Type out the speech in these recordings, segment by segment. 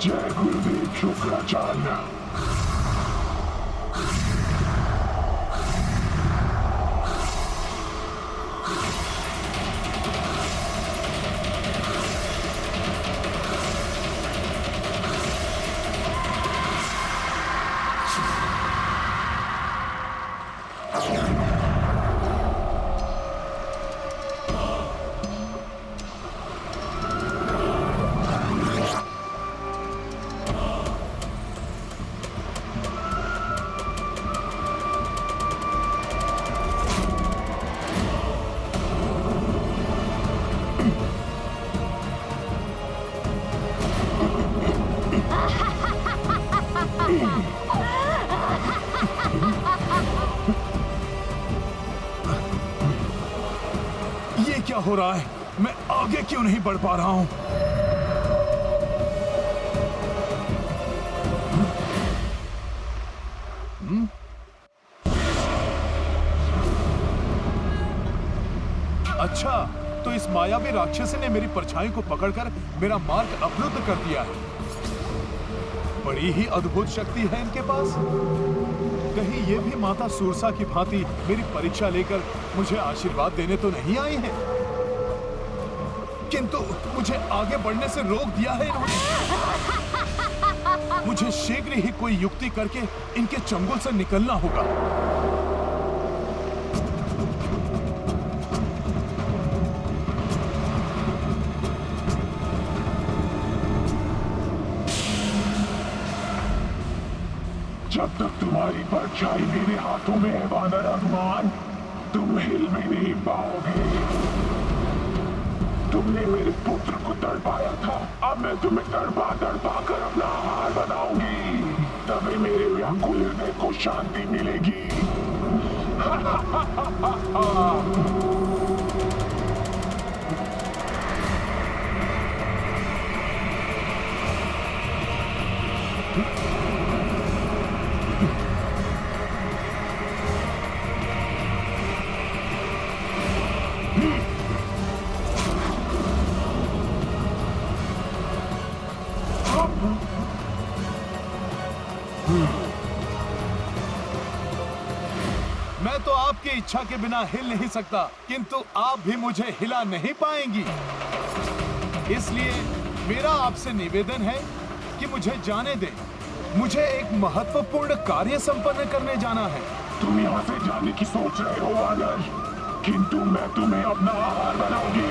जय गुरुदेव शुक्राचार्य। ये क्या हो रहा है? मैं आगे क्यों नहीं बढ़ पा रहा हूं? अच्छा, तो इस मायावी राक्षसी ने मेरी परछाई को पकड़कर मेरा मार्ग अवरुद्ध कर दिया है। बड़ी ही अद्भुत शक्ति है इनके पास। कहीं ये भी माता सूरसा की भांति मेरी परीक्षा लेकर मुझे आशीर्वाद देने तो नहीं आई है, किंतु मुझे आगे बढ़ने से रोक दिया है इन्होंने। मुझे शीघ्र ही कोई युक्ति करके इनके चंगुल से निकलना होगा। जब तक तुम्हारी परछाई मेरे हाथों में है वानर हनुमान, तुम हिल भी नहीं पाओगे। तुमने मेरे पुत्र को तड़पाया था, अब मैं तुम्हें तड़पा तड़पा कर अपना आहार बनाऊंगी। तभी मेरे व्याकुल हृदय को शांति मिलेगी। मैं तो आपकी इच्छा के बिना हिल नहीं सकता, किंतु आप भी मुझे हिला नहीं पाएंगी। इसलिए मेरा आपसे निवेदन है कि मुझे जाने दें। मुझे एक महत्वपूर्ण कार्य संपन्न करने जाना है। तुम यहाँ से जाने की सोच रहे हो वानर, किंतु मैं तुम्हें अपना आहार बनाऊंगी।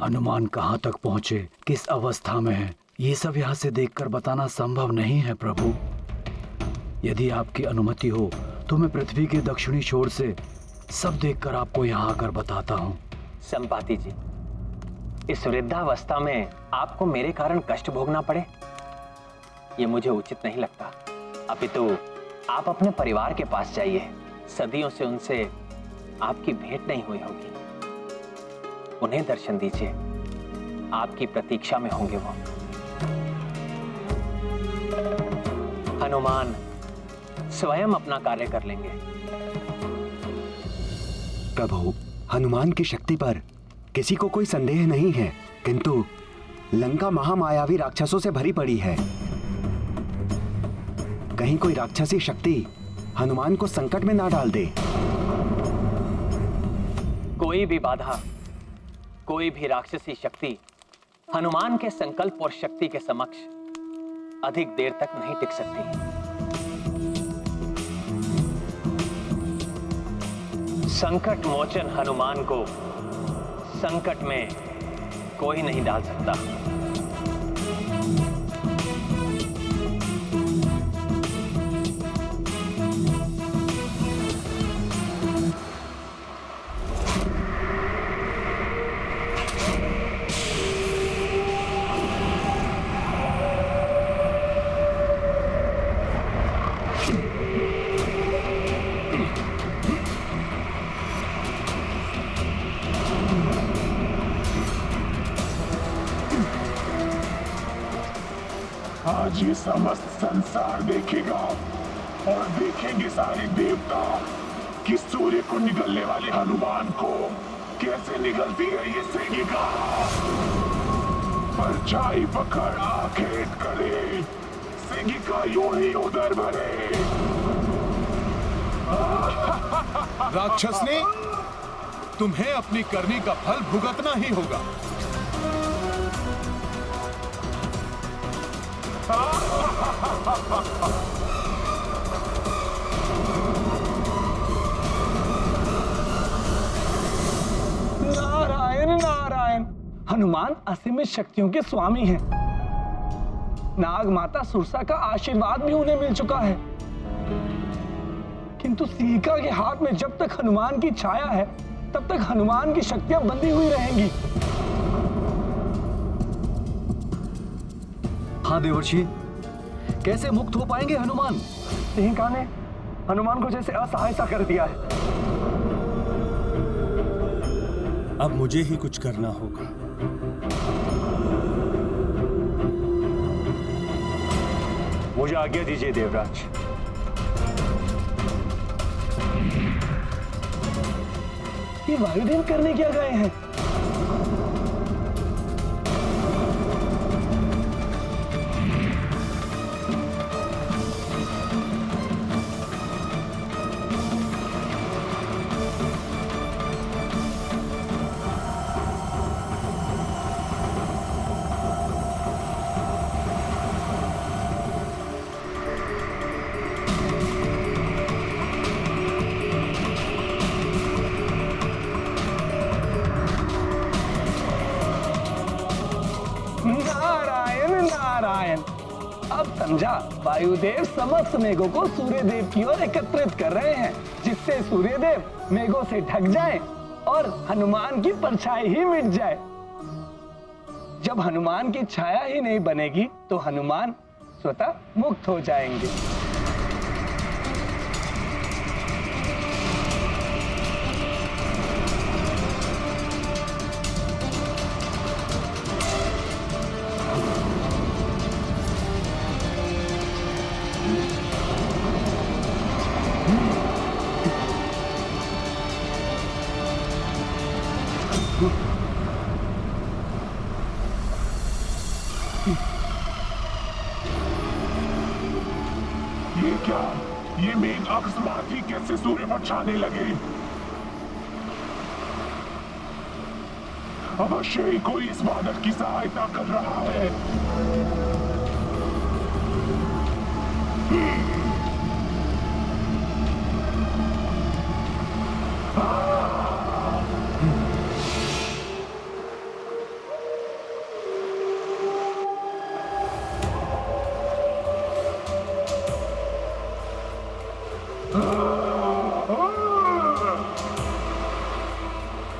हनुमान कहाँ तक पहुँचे, किस अवस्था में है, ये सब यहाँ से देखकर बताना संभव नहीं है प्रभु। यदि आपकी अनुमति हो तो मैं पृथ्वी के दक्षिणी छोर से सब देखकर आपको यहाँ आकर बताता हूँ। संपाति जी, इस वृद्धावस्था में आपको मेरे कारण कष्ट भोगना पड़े, ये मुझे उचित नहीं लगता। अपितु आप अपने परिवार के पास जाइए। सदियों से उनसे आपकी भेंट नहीं हुई होगी, उन्हें दर्शन दीजिए। आपकी प्रतीक्षा में होंगे वो। हनुमान स्वयं अपना कार्य कर लेंगे। प्रभु, हनुमान की शक्ति पर किसी को कोई संदेह नहीं है, किंतु लंका महामायावी राक्षसों से भरी पड़ी है। कहीं कोई राक्षसी शक्ति हनुमान को संकट में ना डाल दे। कोई भी बाधा, कोई भी राक्षसी शक्ति हनुमान के संकल्प और शक्ति के समक्ष अधिक देर तक नहीं टिक सकती। संकट मोचन हनुमान को संकट में कोई नहीं डाल सकता। आज ये समस्त संसार देखेगा और देखेंगे सारे देवता कि सूर्य को निगलने वाले हनुमान को कैसे निगलती है ये सेगिका। परछाई पकड़ आखेट करे, सेगिका यूं ही उधर भरे। राक्षसनी, तुम्हें अपनी करनी का फल भुगतना ही होगा। नारायण नारायण। हनुमान असीमित शक्तियों के स्वामी हैं। नाग माता सुरसा का आशीर्वाद भी उन्हें मिल चुका है, किंतु सीका के हाथ में जब तक हनुमान की छाया है तब तक हनुमान की शक्तियां बंधी हुई रहेंगी। हाँ देवर्षि, कैसे मुक्त हो पाएंगे हनुमान? सिंहिका ने हनुमान को जैसे असहाय सा कर दिया है। अब मुझे ही कुछ करना होगा। मुझे आज्ञा दीजिए देवराज। ये वायुदेव करने क्या गए हैं? नारायण नारायण। अब समझा, वायुदेव समस्त मेघों को सूर्यदेव की ओर एकत्रित कर रहे हैं, जिससे सूर्यदेव मेघों से ढक जाएं और हनुमान की परछाई ही मिट जाए। जब हनुमान की छाया ही नहीं बनेगी तो हनुमान स्वतः मुक्त हो जाएंगे। ये क्या? ये मेघ अकस्मात ही कैसे सूर्य पर छाने लगे? अवश्य ही कोई इस बादल की सहायता कर रहा है।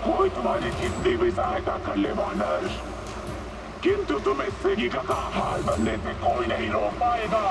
कोई तुम्हारी कितनी भी सहायता कर ले वानर, किंतु तुम्हें सेगिका का हाल बनने से कोई नहीं रोक पाएगा।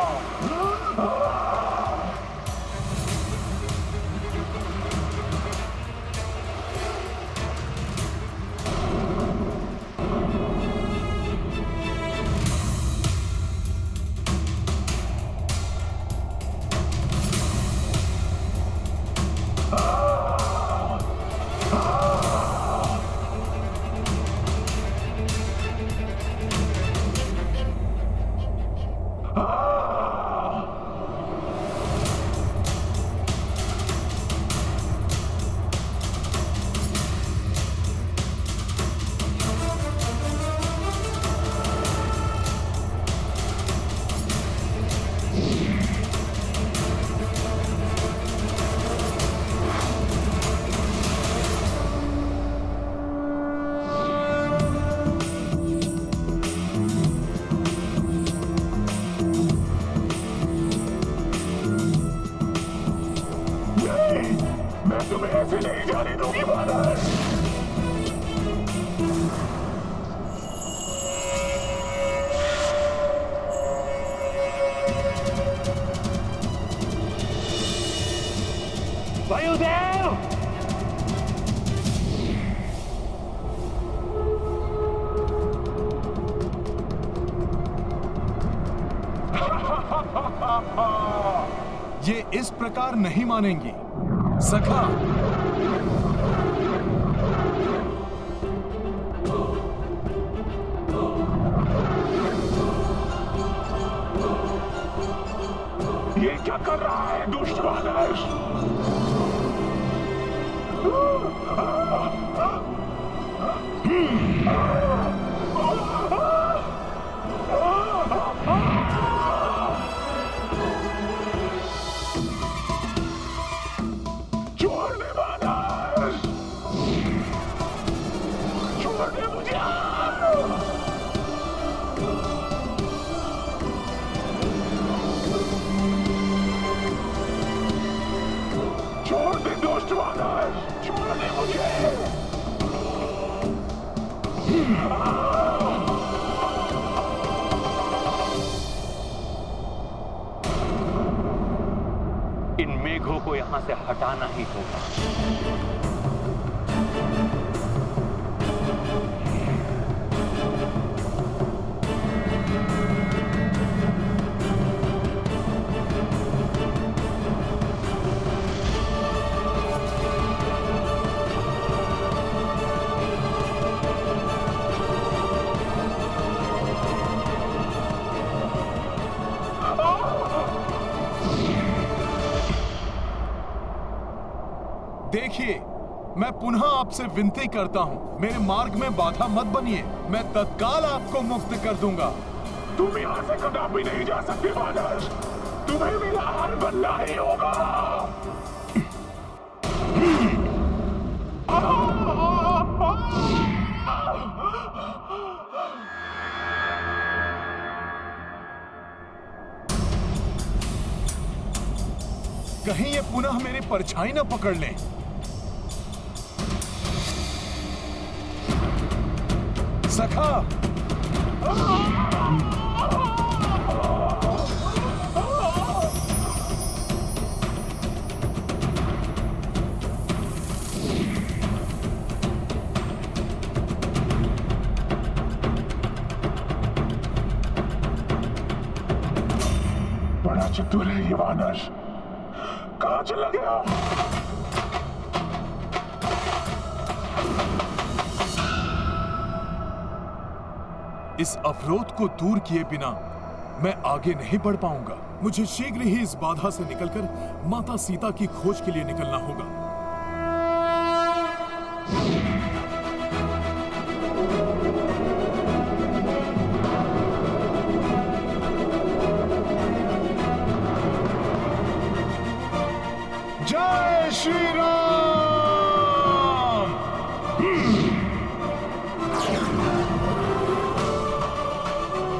इसे नहीं जाने दूंगी वानर। वायुदेव! ये इस प्रकार नहीं मानेंगी सखा। ये क्या कर रहा है दुष्ट वानर? छोड़ दे वानर, छोड़ दे मुझे। छोड़ दे दुष्ट वानर, छोड़ दे मुझे। इन मेघों को यहां से हटाना ही होगा। देखिए, मैं पुनः आपसे विनती करता हूँ, मेरे मार्ग में बाधा मत बनिए। मैं तत्काल आपको मुक्त कर दूंगा। तुम यहाँ से कदापि नहीं जा सकते वानर, तुम्हें मेरा हार बनना ही होगा। कहीं ये पुनः मेरी परछाई न पकड़ लें। सखा, बड़ा चतुर है ये वानर, कहाँ चला गया? इस अवरोध को दूर किए बिना मैं आगे नहीं बढ़ पाऊंगा। मुझे शीघ्र ही इस बाधा से निकलकर माता सीता की खोज के लिए निकलना होगा। जय श्री राम।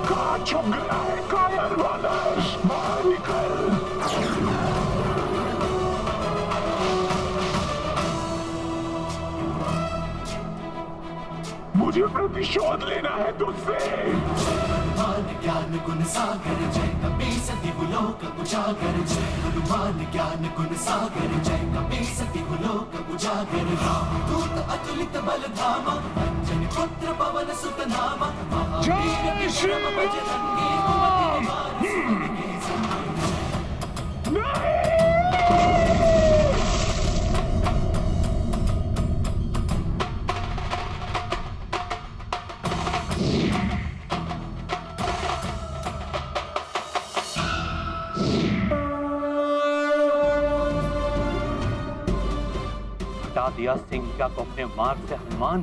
कहाँ छुप गया है कायर वानर? बाहर निकल। मुझे प्रतिशोध लेना है तुझसे। हनुमान ज्ञान गुण सागर जय कपी सती लोक उजागर जय हनुमान ज्ञान गुण सागर जय कपी सती लोक उजागर राम दूत अतुलित बल धामा अंजनी पुत्र पवन सुत नामा जय श्री बजरंगी कुमति निवार सुमन के संग हटा दिया सिंहिका को अपने मार्ग से हनुमान,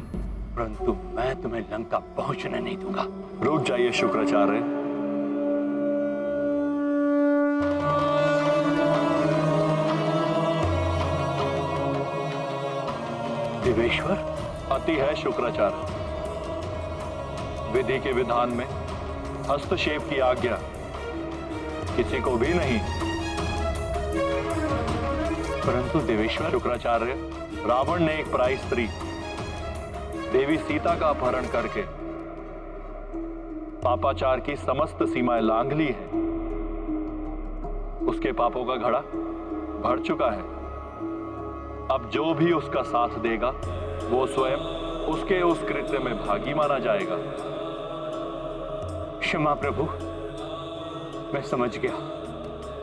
परंतु मैं तुम्हें लंका पहुंचने नहीं दूंगा। रुक जाइए शुक्राचार्य। देवेश्वर, अति है शुक्राचार्य। विधि के विधान में हस्तक्षेप की आज्ञा किसी को भी नहीं। परंतु देवेश्वर, शुक्राचार्य, रावण ने एक पराई स्त्री देवी सीता का अपहरण करके पापाचार की समस्त सीमाएं लांघ ली है। उसके पापों का घड़ा भर चुका है। अब जो भी उसका साथ देगा वो स्वयं उसके उस कृत्य में भागी माना जाएगा। क्षमा प्रभु, मैं समझ गया।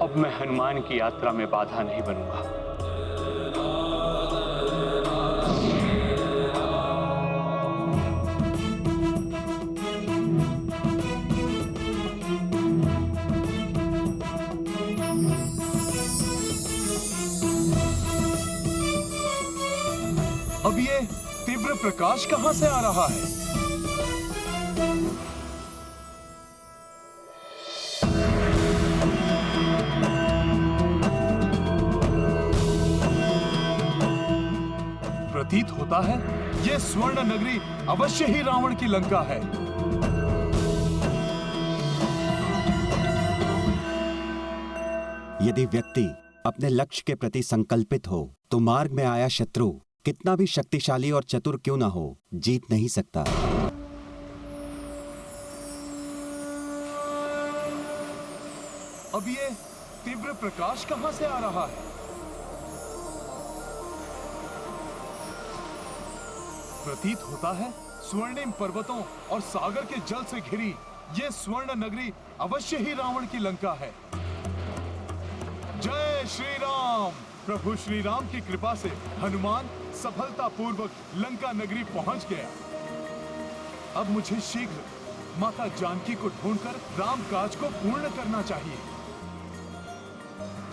अब मैं हनुमान की यात्रा में बाधा नहीं बनूंगा। अब ये तीव्र प्रकाश कहां से आ रहा है? प्रतीत होता है ये स्वर्ण नगरी अवश्य ही रावण की लंका है। यदि व्यक्ति अपने लक्ष्य के प्रति संकल्पित हो तो मार्ग में आया शत्रु कितना भी शक्तिशाली और चतुर क्यों ना हो, जीत नहीं सकता। अब ये तीव्र प्रकाश कहां से आ रहा है? प्रतीत होता है स्वर्णिम पर्वतों और सागर के जल से घिरी ये स्वर्ण नगरी अवश्य ही रावण की लंका है। जय श्री राम। प्रभु श्री राम की कृपा से हनुमान सफलतापूर्वक लंका नगरी पहुंच गया। अब मुझे शीघ्र माता जानकी को ढूंढकर राम काज को पूर्ण करना चाहिए।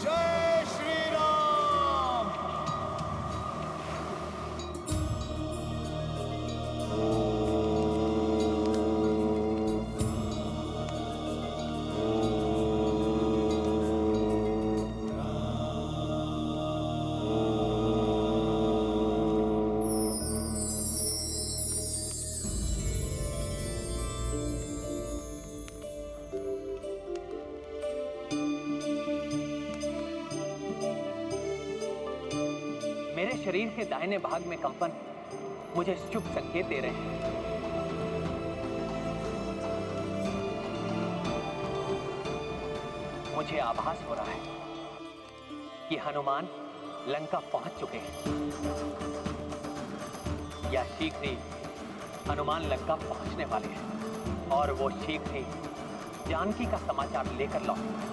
जय श्री राम। मेरे शरीर के दाहिने भाग में कंपन मुझे शुभ संकेत दे रहे हैं। मुझे आभास हो रहा है कि हनुमान लंका पहुंच चुके हैं या शीघ्र ही हनुमान लंका पहुंचने वाले हैं और वो शीघ्र ही जानकी का समाचार लेकर लौटेंगे।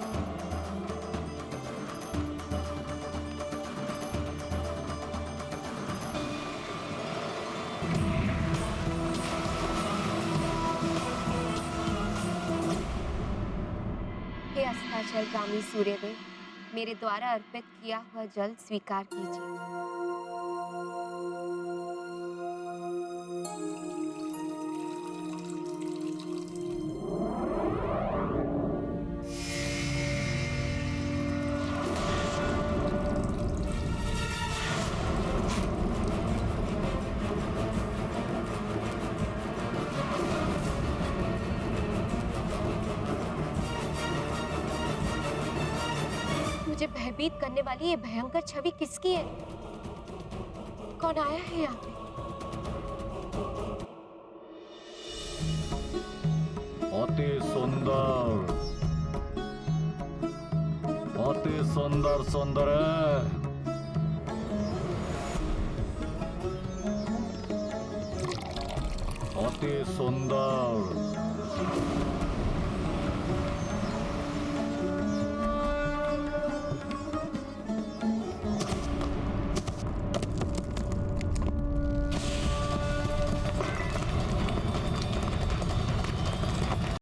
हे अस्ताचलगामी सूर्यदेव, मेरे द्वारा अर्पित किया हुआ जल स्वीकार कीजिए। मुझे भयभीत करने वाली ये भयंकर छवि किसकी है? कौन आया है यहाँ पे? अति सुंदर, अति सुंदर सुंदर है। अति सुंदर।